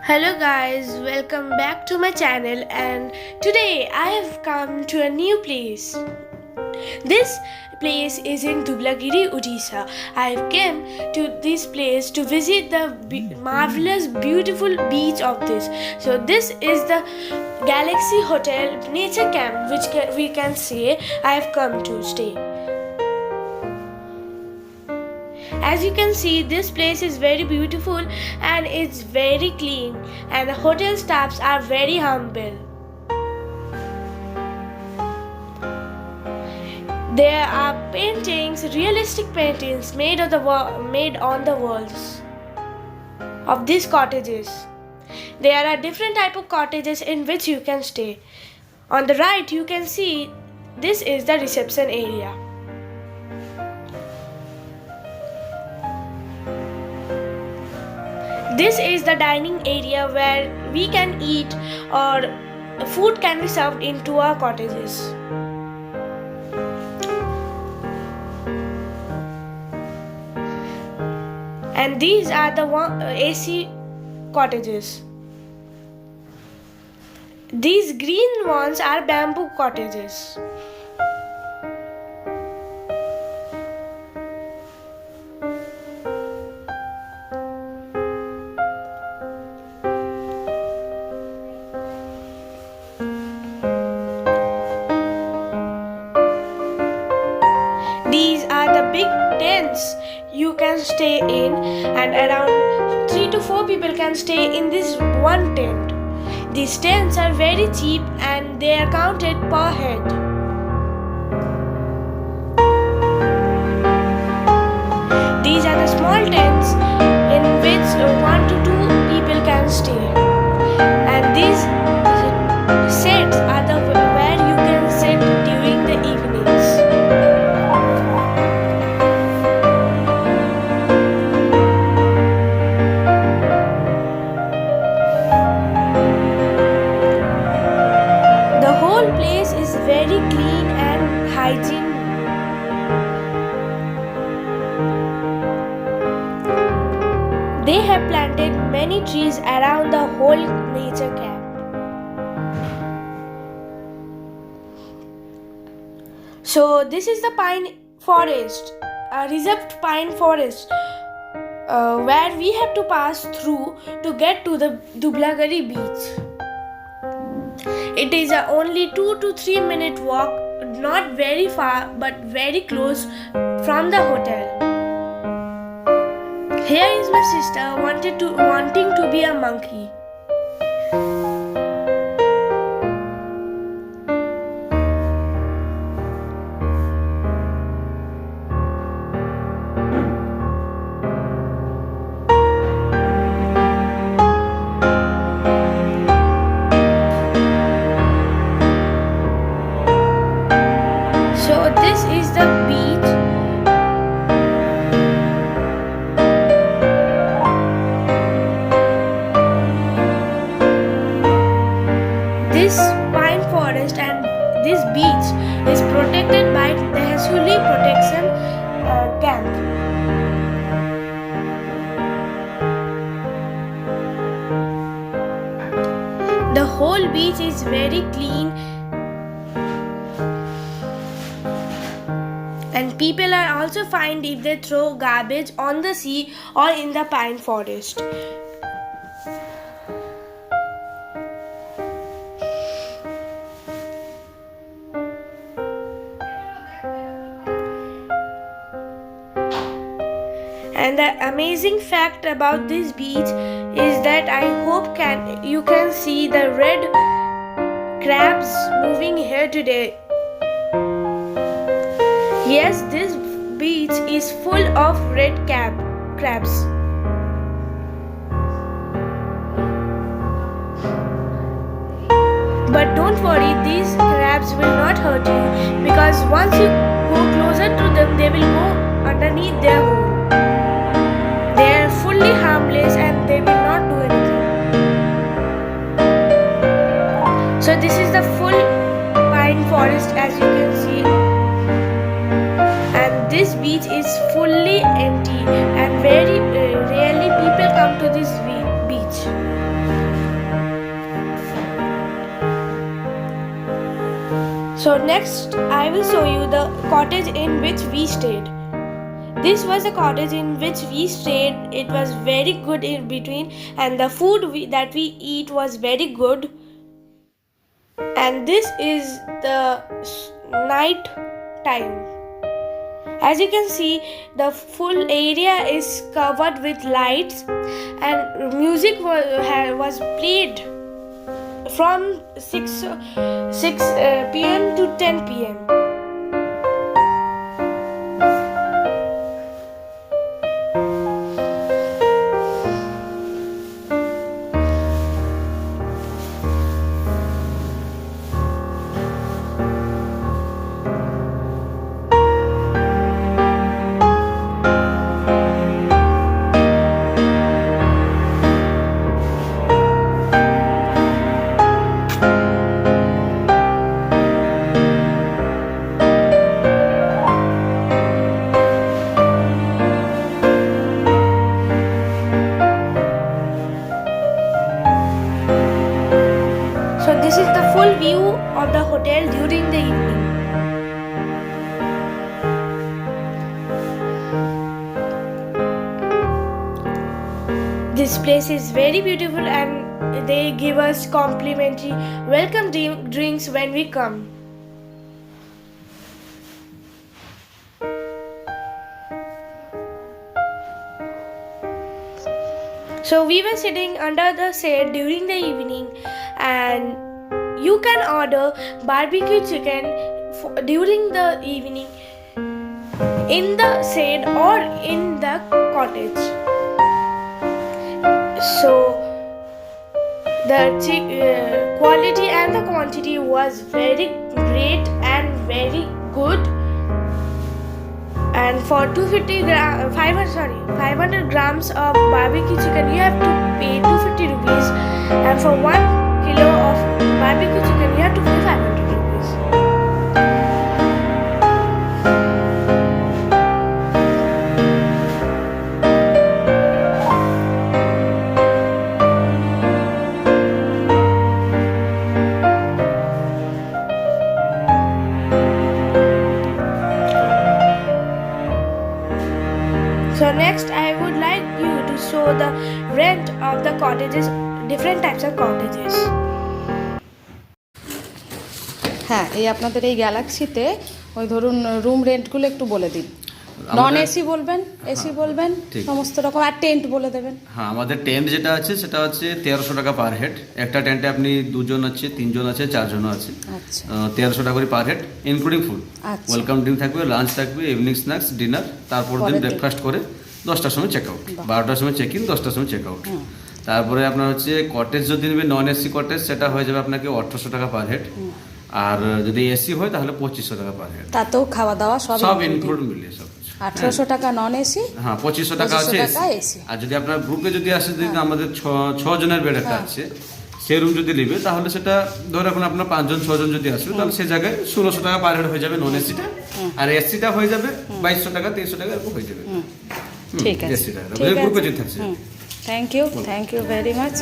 Hello guys, welcome back to my channel, and today I have come to a new place. This place is in Dhublagiri, Odisha. I have come to this place to visit the marvelous beautiful beach of this. So this is the Galaxy Hotel Nature Camp which we can say I have come to stay. As you can see, this place is very beautiful and it's very clean, and the hotel staffs are very humble. There are paintings, realistic paintings made on the walls of these cottages. There are different type of cottages in which you can stay. On the right you can see this is the reception area. This is the dining area where we can eat or food can be served into our cottages. And these are the AC cottages. These green ones are bamboo cottages. These are the big tents you can stay in, and around 3 to 4 people can stay in this one tent. These tents are very cheap and they are counted per head. These are the small tents in which 1 to 2 people can stay. And these sets are the where you can sit during the evenings. The whole place is very clean and hygiene. They have planted many trees around the whole nature camp. So this is the pine forest, a reserved pine forest where we have to pass through to get to the Dhublagiri beach. It is a only 2 to 3 minute walk, not very far but very close from the hotel. Here is my sister wanting to be a monkey. So this is the beach. This pine forest and this beach is protected by the Hasuli Protection Camp. The whole beach is very clean, and people are also fined if they throw garbage on the sea or in the pine forest. And the amazing fact about this beach is that I hope you can see the red crabs moving here today. Yes, this beach is full of red crabs. But don't worry, these crabs will not hurt you, because once you go closer to them, they will go underneath their hole. They are fully harmless and they will not do anything. So this is the full pine forest, as you can see. And this beach is fully empty and very rarely people come to this beach. So next I will show you the cottage in which we stayed. This was the cottage in which we stayed. It was very good in between, and the food that we eat was very good. And this is the night time. As you can see, the full area is covered with lights, and music was played from 6 p.m. to 10 p.m. So this is the full view of the hotel during the evening. This place is very beautiful, and they give us complimentary welcome drinks when we come. So we were sitting under the shade during the evening, and you can order barbecue chicken during the evening in the shade or in the cottage. So the quality and the quantity was very great and very good. And for 500 grams of barbecue chicken, you have to pay 250 rupees. And for 1 kilo of barbecue chicken, you have to pay 500 rupees. So next I would like you to show the rent of the cottages, different types of cottages. হ্যাঁ, এই আপনাদের এই গ্যালাক্সিতে ওই ধরুন room রেন্টগুলো একটু বলে দিন। Non AC বলবেন, এসি বলবেন, সমস্ত রকম, আর টেন্ট বলে দেবেন। হ্যাঁ, আমাদের টেন্ট যেটা আছে সেটা হচ্ছে 1300 টাকা পার হেড। একটা টেন্টে আপনি 2 জন আছে, 3 জন আছে, 4 জন আছে। আচ্ছা, 1300 টাকা করে পার হেড, ইনক্লুডিং ফুড। আচ্ছা, ওয়েলকাম ড্রিঙ্ক থাকবে, লাঞ্চ থাকবে, ইভিনিং স্ন্যাক্স, ডিনার, তারপর দিন ব্রেকফাস্ট করে 10টার সময় চেক আউট, 12টার সময় চেক ইন, 10টার সময় চেক আউট। তারপরে আপনার হচ্ছে কটেজ যদি নেবেন, নন এসি কটেজ, সেটা হয়ে যাবে আপনাকে 1800 টাকা পার হেড। আর যদি এসি হয় তাহলে 2500 টাকা পার হেড। তাতেও খাওয়া দাওয়া সব ইনক্লুড মিলিয়ে সব 1800 টাকা নন এসি, হ্যাঁ 2500 টাকা আছে এসি। আর যদি আপনার গ্রুপে যদি আসে, যদি আমাদের 6 জনের বেড একটা আছে, সেই রুম যদি নেবে তাহলে সেটা ধরে এখন আপনার 5 জন 6 জন যদি আসবে তাহলে সেই জায়গায় 1600 টাকা পার হেড হয়ে যাবে নন এসিটা। আর এসিটা হয়ে যাবে 2200 টাকা 2300 টাকা এরকম হয়ে যাবে। ঠিক আছে, এসিটা গ্রুপে যদি থাকছে। Thank you very much.